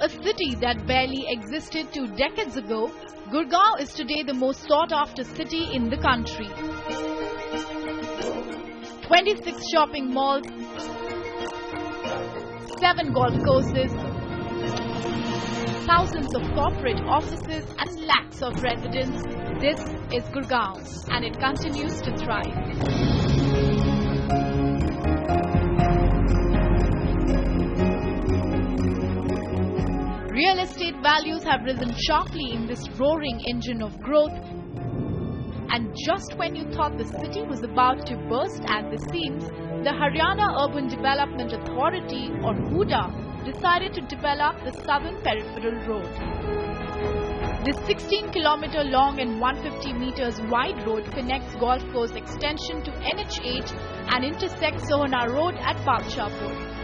A city that barely existed 2 decades ago, Gurgaon is today the most sought-after city in the country. 26 shopping malls, 7 golf courses, thousands of corporate offices and lakhs of residents. This is Gurgaon, and it continues to thrive. Real estate values have risen sharply in this roaring engine of growth. And just when you thought the city was about to burst at the seams, the Haryana Urban Development Authority, or HUDA, decided to develop the Southern Peripheral Road. This 16-kilometer long and 150 meters wide road connects Golf Course Extension to NH8 and intersects Sohna Road at Badshahpur.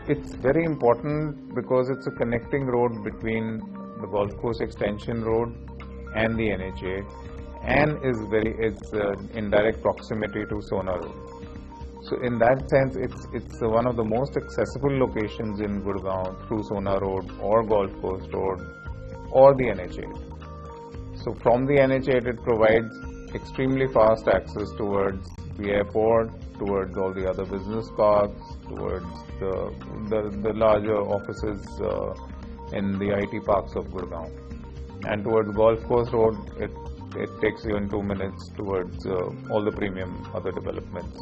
It's very important because it's a connecting road between the Golf Course Extension Road and the NH8, and it's in direct proximity to Sohna Road. So in that sense, it's one of the most accessible locations in Gurgaon through Sohna Road or Golf Course Road or the NH8. So from the NH8, it provides extremely fast access towards the airport, towards all the other business parks, towards the larger offices in the IT parks of Gurgaon. And towards Golf Course Road, it takes you in 2 minutes towards all the premium other developments.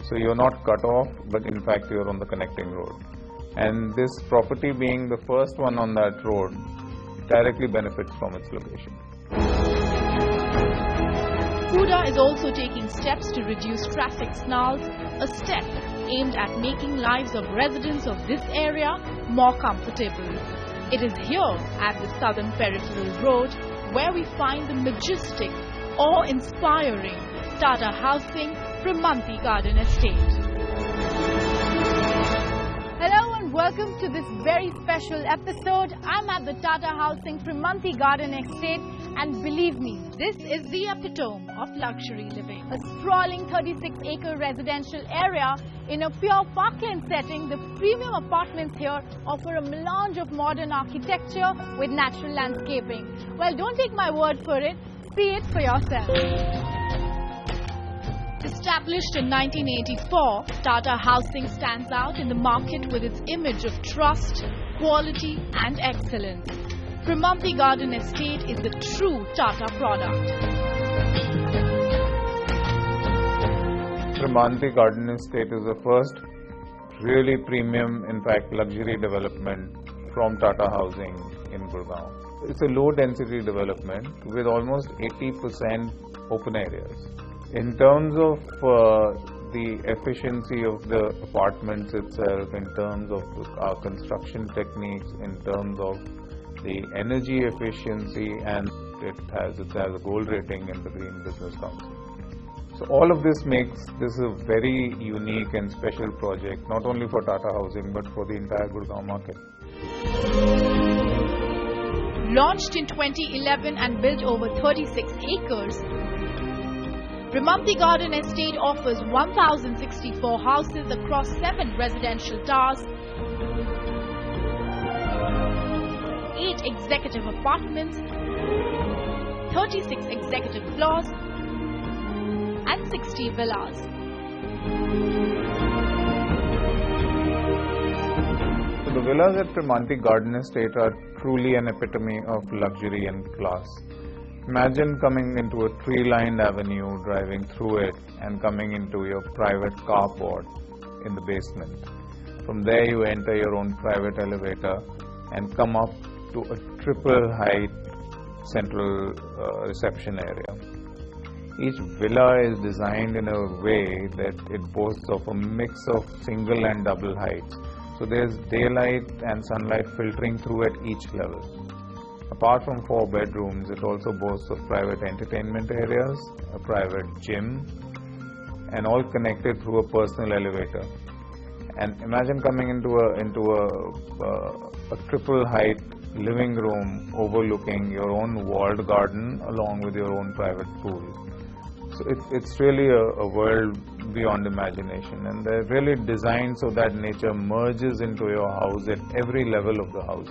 So you're not cut off, but in fact you're on the connecting road. And this property, being the first one on that road, directly benefits from its location. HUDA is also taking steps to reduce traffic snarls, a step aimed at making lives of residents of this area more comfortable. It is here at the Southern Peripheral Road where we find the majestic, awe-inspiring Tata Housing Pramanthi Garden Estate. Hello and welcome to this very special episode. I'm at the Tata Housing Pramanthi Garden Estate, and believe me, this is the epitome of luxury living. A sprawling 36-acre residential area in a pure parkland setting, the premium apartments here offer a melange of modern architecture with natural landscaping. Well, don't take my word for it, see it for yourself. Established in 1984, Tata Housing stands out in the market with its image of trust, quality and excellence. Pramanthi Garden Estate is the true Tata product. Pramanthi Garden Estate is the first really premium, in fact luxury development from Tata Housing in Gurgaon. It's a low density development with almost 80% open areas. In terms of the efficiency of the apartments itself, in terms of our construction techniques, in terms of the energy efficiency, and it has a gold rating in the Green Business Council. So all of this makes this a very unique and special project, not only for Tata Housing but for the entire Gurgaon market. Launched in 2011 and built over 36 acres, Pramanthi Garden Estate offers 1,064 houses across 7 residential towers, 8 executive apartments, 36 executive floors, and 60 villas. So the villas at Pramanthi Garden Estate are truly an epitome of luxury and class. Imagine coming into a tree-lined avenue, driving through it, and coming into your private carport in the basement. From there you enter your own private elevator and come up to a triple-height central reception area. Each villa is designed in a way that it boasts of a mix of single and double heights. So there's daylight and sunlight filtering through at each level. Apart from 4 bedrooms, it also boasts of private entertainment areas, a private gym, and all connected through a personal elevator. And imagine coming into a triple height living room overlooking your own walled garden along with your own private pool. it's really a world beyond imagination, and they're really designed so that nature merges into your house at every level of the house.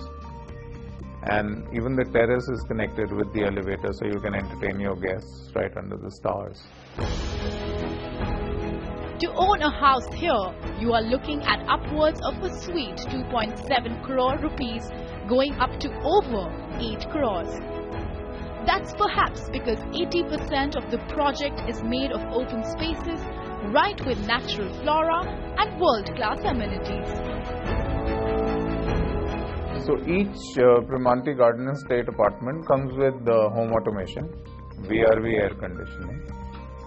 And even the terrace is connected with the elevator, so you can entertain your guests right under the stars. To own a house here, you are looking at upwards of a sweet 2.7 crore rupees, going up to over 8 crores. That's perhaps because 80% of the project is made of open spaces, right with natural flora and world-class amenities. So each Primanti Garden Estate apartment comes with the home automation, VRV air conditioning.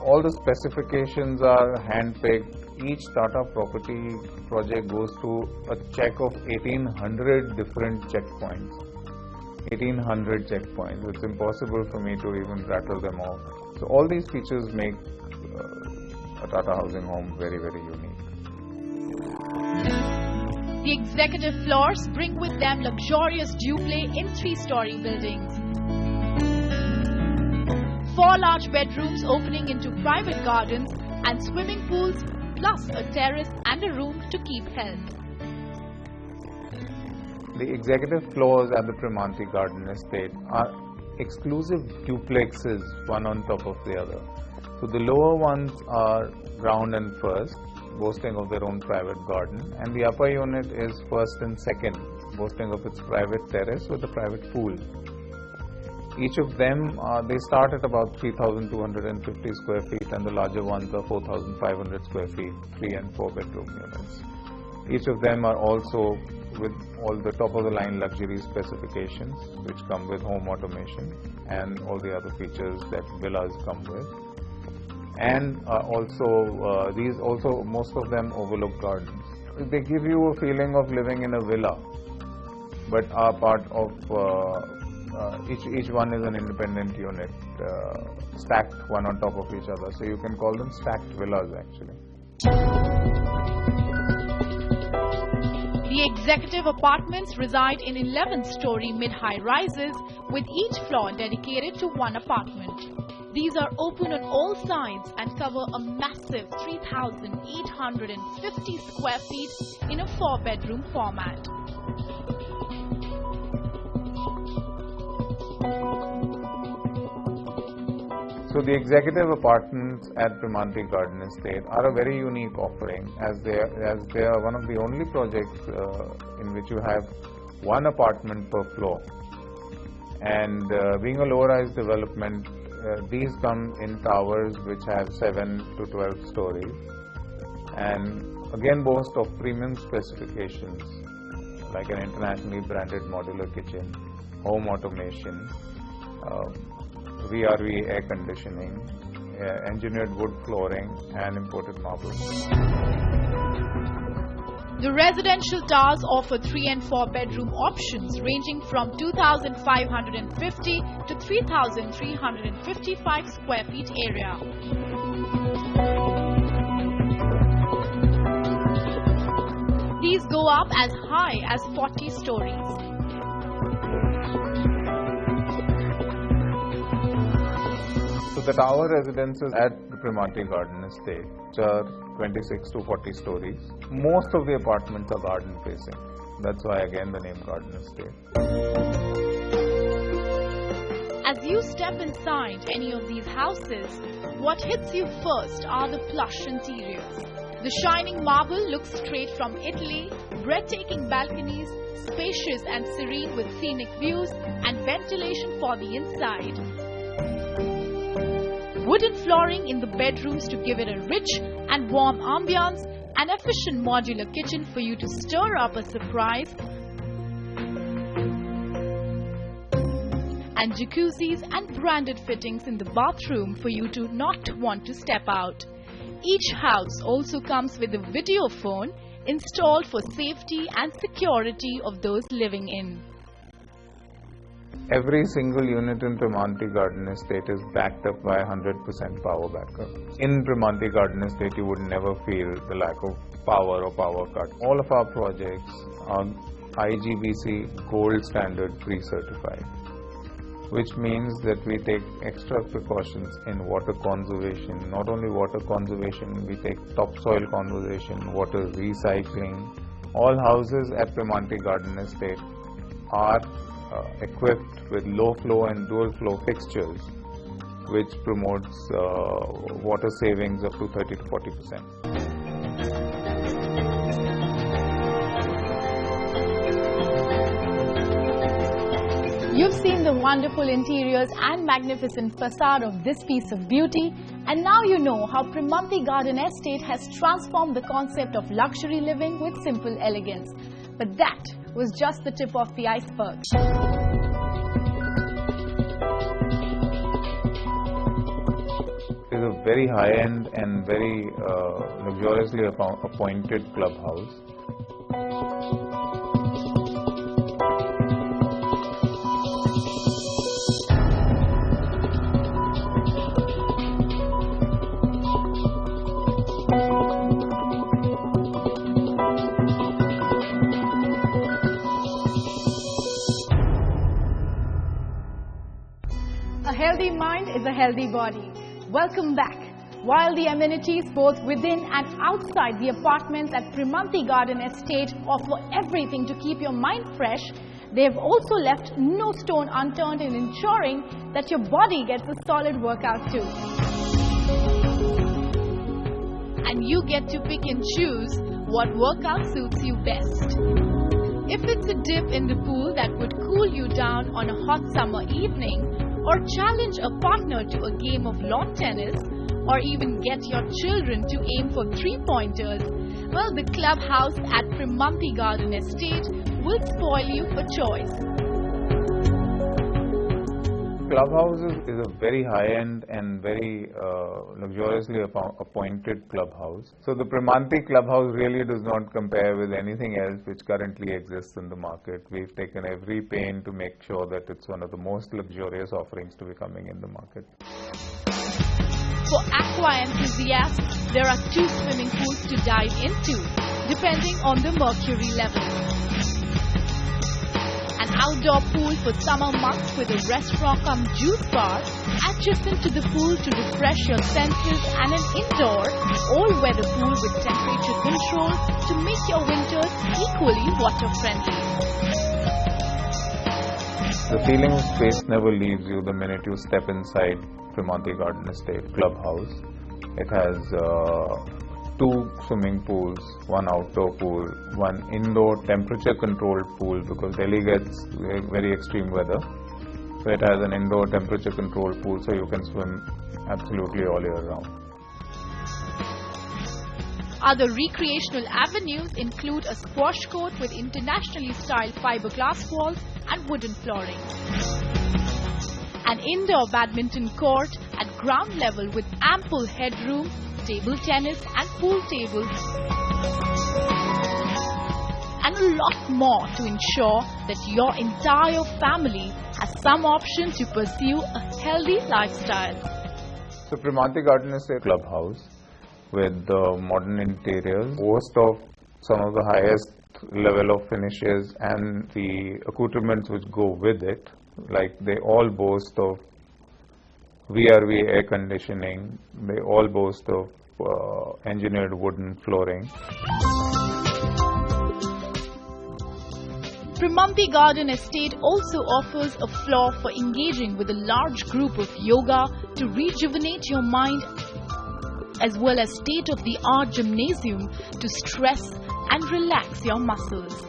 All the specifications are hand-picked. Each Tata property project goes through a check of 1800 different checkpoints. 1800 checkpoints. It's impossible for me to even rattle them off. So all these features make a Tata housing home very, very unique. The executive floors bring with them luxurious duplay in 3-story buildings. 4 large bedrooms opening into private gardens and swimming pools, plus a terrace and a room to keep health. The executive floors at the Primanti Garden Estate are exclusive duplexes, one on top of the other. So the lower ones are ground and first, boasting of their own private garden, and the upper unit is first and second, boasting of its private terrace with a private pool. Each of them, they start at about 3,250 square feet, and the larger ones are 4,500 square feet, 3 and 4 bedroom units. Each of them are also with all the top of the line luxury specifications, which come with home automation and all the other features that villas come with. And most of them overlook gardens. They give you a feeling of living in a villa, but are part of each one is an independent unit, stacked one on top of each other. So you can call them stacked villas actually. The executive apartments reside in 11-story mid-high rises, with each floor dedicated to one apartment. These are open on all sides and cover a massive 3,850 square feet in a 4-bedroom format. So the executive apartments at Primanti Garden Estate are a very unique offering, as they are one of the only projects in which you have one apartment per floor. And being a low-rise development, these come in towers which have 7 to 12 stories, and again boast of premium specifications like an internationally branded modular kitchen, home automation, VRV air conditioning, engineered wood flooring and imported marble. The residential towers offer 3 and 4 bedroom options ranging from 2,550 to 3,355 square feet area. These go up as high as 40 stories. So the tower residences at the Primanti Garden Estate are 26 to 40 stories. Most of the apartments are garden facing. That's why again the name Garden Estate. As you step inside any of these houses, what hits you first are the plush interiors. The shining marble looks straight from Italy, breathtaking balconies, spacious and serene with scenic views and ventilation for the inside. Wooden flooring in the bedrooms to give it a rich and warm ambiance, an efficient modular kitchen for you to stir up a surprise, and jacuzzis and branded fittings in the bathroom for you to not want to step out. Each house also comes with a video phone installed for safety and security of those living in. Every single unit in Primanti Garden Estate is backed up by 100% power backup. In Primanti Garden Estate, you would never feel the lack of power or power cut. All of our projects are IGBC Gold Standard pre-certified. which means that we take extra precautions in water conservation. Not only water conservation, we take topsoil conservation, water recycling. All houses at Primanti Garden Estate are equipped with low flow and dual flow fixtures, which promotes water savings up to 30 to 40%. You've seen the wonderful interiors and magnificent facade of this piece of beauty, and now you know how Primanti Garden Estate has transformed the concept of luxury living with simple elegance. But that was just the tip of the iceberg. It is a very high-end and very luxuriously appointed clubhouse. A healthy mind is a healthy body. Welcome back. While the amenities both within and outside the apartments at Primanti Garden Estate offer everything to keep your mind fresh, they have also left no stone unturned in ensuring that your body gets a solid workout too. And you get to pick and choose what workout suits you best. If it's a dip in the pool that would cool you down on a hot summer evening, or challenge a partner to a game of lawn tennis, or even get your children to aim for three-pointers, well, the clubhouse at Primanti Garden Estate will spoil you for choice. Clubhouse is a very high-end and very luxuriously appointed clubhouse. So the Primanti clubhouse really does not compare with anything else which currently exists in the market. We've taken every pain to make sure that it's one of the most luxurious offerings to be coming in the market. For aqua enthusiasts, there are 2 swimming pools to dive into, depending on the mercury level. An outdoor pool for summer months with a restaurant juice bar adjacent to the pool to refresh your senses, and an indoor all-weather pool with temperature control to make your winters equally water-friendly. The feeling of space never leaves you the minute you step inside Primanti Garden Estate clubhouse. It has 2 swimming pools, 1 outdoor pool, 1 indoor temperature controlled pool, because Delhi gets very extreme weather. So it has an indoor temperature controlled pool, so you can swim absolutely all year round. Other recreational avenues include a squash court with internationally styled fiberglass walls and wooden flooring, an indoor badminton court at ground level with ample headroom, table tennis and pool tables, and a lot more to ensure that your entire family has some option to pursue a healthy lifestyle. So Primanti Garden Estate clubhouse with the modern interiors boast of some of the highest level of finishes and the accoutrements which go with it. Like they all boast of VRV air conditioning, they all boast of engineered wooden flooring. Primanti Garden Estate also offers a floor for engaging with a large group of yoga to rejuvenate your mind, as well as state-of-the-art gymnasium to stress and relax your muscles.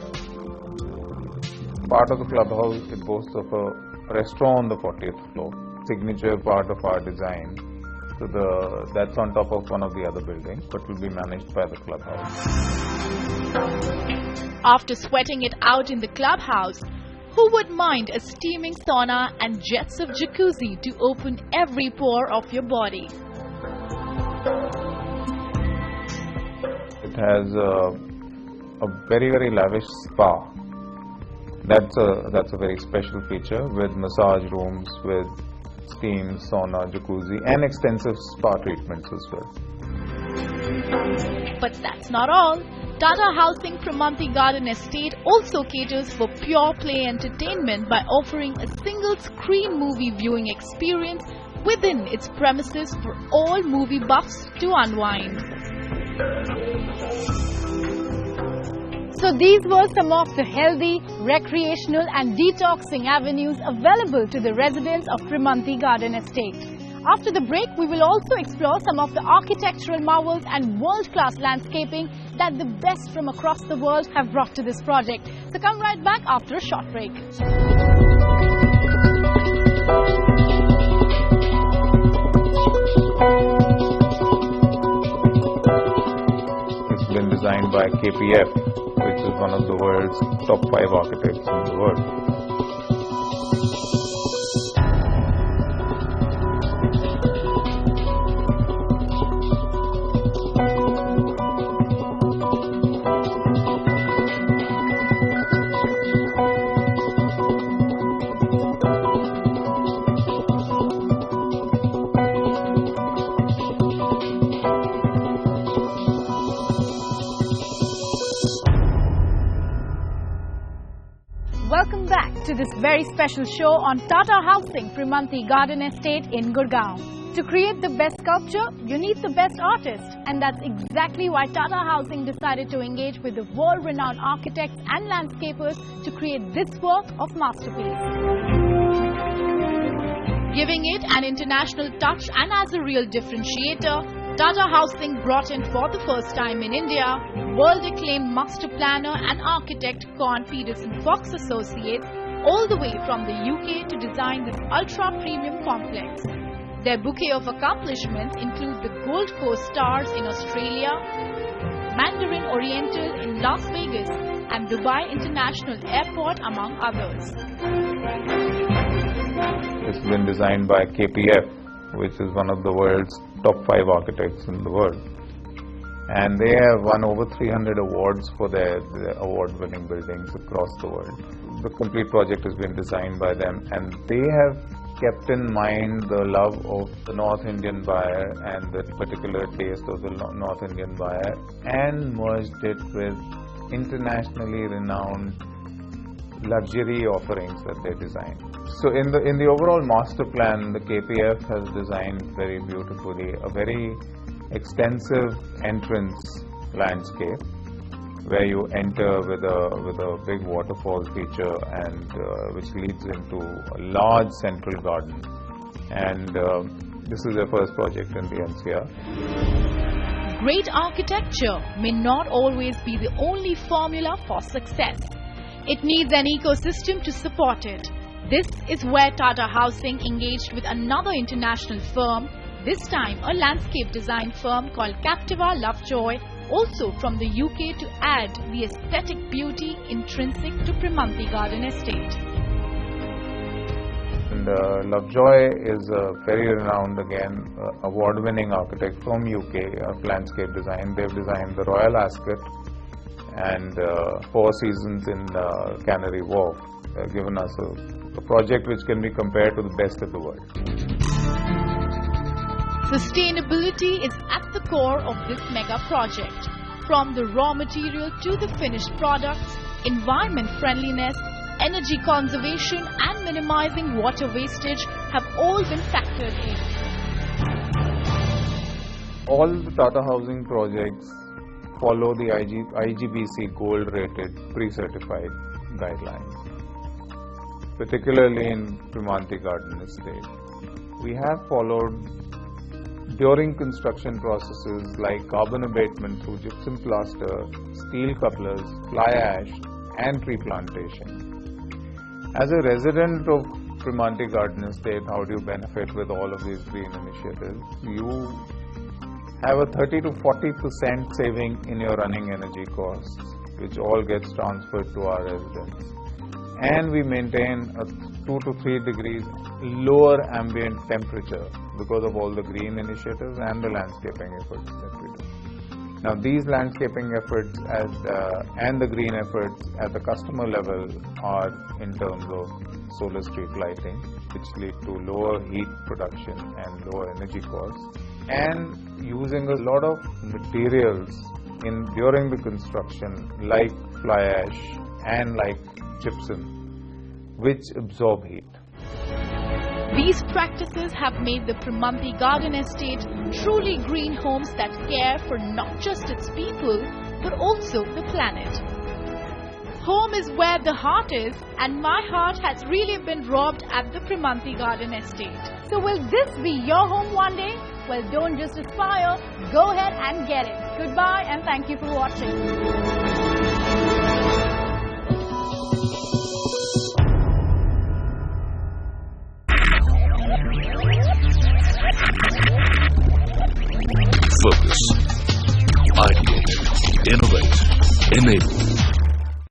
Part of the clubhouse, it boasts of a restaurant on the 40th floor, signature part of our design. So that's on top of one of the other buildings, but will be managed by the clubhouse. After sweating it out in the clubhouse, who would mind a steaming sauna and jets of jacuzzi to open every pore of your body? It has a very, very lavish spa. That's a very special feature, with massage rooms, with steam, sauna, jacuzzi and extensive spa treatments as well. But that's not all. Tata Housing Pramanthi Garden Estate also caters for pure play entertainment by offering a single screen movie viewing experience within its premises for all movie buffs to unwind. So these were some of the healthy, recreational and detoxing avenues available to the residents of Pramanthi Garden Estate. After the break, we will also explore some of the architectural marvels and world-class landscaping that the best from across the world have brought to this project. So come right back after a short break. It's been designed by KPF, which is one of the world's top 5 architects in the world. Welcome back to this very special show on Tata Housing Pramanthi Garden Estate in Gurgaon. To create the best sculpture, you need the best artist, and that's exactly why Tata Housing decided to engage with the world-renowned architects and landscapers to create this work of masterpiece. Giving it an international touch and as a real differentiator, Tata Housing brought in for the first time in India world-acclaimed master planner and architect Con Peterson Fox Associates all the way from the UK to design this ultra-premium complex. Their bouquet of accomplishments include the Gold Coast Stars in Australia, Mandarin Oriental in Las Vegas, and Dubai International Airport among others. It's been designed by KPF, which is one of the world's top 5 architects in the world. And they have won over 300 awards for their award-winning buildings across the world. The complete project has been designed by them, and they have kept in mind the love of the North Indian buyer and the particular taste of the North Indian buyer, and merged it with internationally renowned luxury offerings that they design. So in the overall master plan, the KPF has designed very beautifully a very extensive entrance landscape where you enter with a big waterfall feature, and which leads into a large central garden. And this is their first project in the NCR. Great architecture may not always be the only formula for success. It needs an ecosystem to support it. This is where Tata Housing engaged with another international firm, this time a landscape design firm called Captiva Lovejoy, also from the UK, to add the aesthetic beauty intrinsic to Pramanthi Garden Estate. And Lovejoy is a very renowned, again, award-winning architect from UK of landscape design. They've designed the Royal Ascot and Four Seasons in Canary Wharf. They've given us a project which can be compared to the best of the world. Sustainability is at the core of this mega project. From the raw material to the finished products, environment friendliness, energy conservation and minimizing water wastage have all been factored in. All the Tata Housing projects follow the IGBC gold rated pre-certified guidelines, particularly in Pramanthi Garden Estate. We have followed during construction processes like carbon abatement through gypsum plaster, steel couplers, fly ash and tree plantation. As a resident of Pramanthi Garden Estate, how do you benefit with all of these green initiatives? You have a 30 to 40% saving in your running energy costs, which all gets transferred to our residents. And we maintain a 2 to 3 degrees lower ambient temperature because of all the green initiatives and the landscaping efforts that we do. Now these landscaping efforts and the green efforts at the customer level are in terms of solar street lighting, which lead to lower heat production and lower energy costs. and using a lot of materials during the construction like fly ash and like gypsum, which absorb heat. These practices have made the Primanti Garden Estate truly green homes that care for not just its people, but also the planet. Home is where the heart is, and my heart has really been robbed at the Primanti Garden Estate. So will this be your home one day? Well, don't just aspire, go ahead and get it. Goodbye and thank you for watching. Focus. Ideate. Innovate. Enable.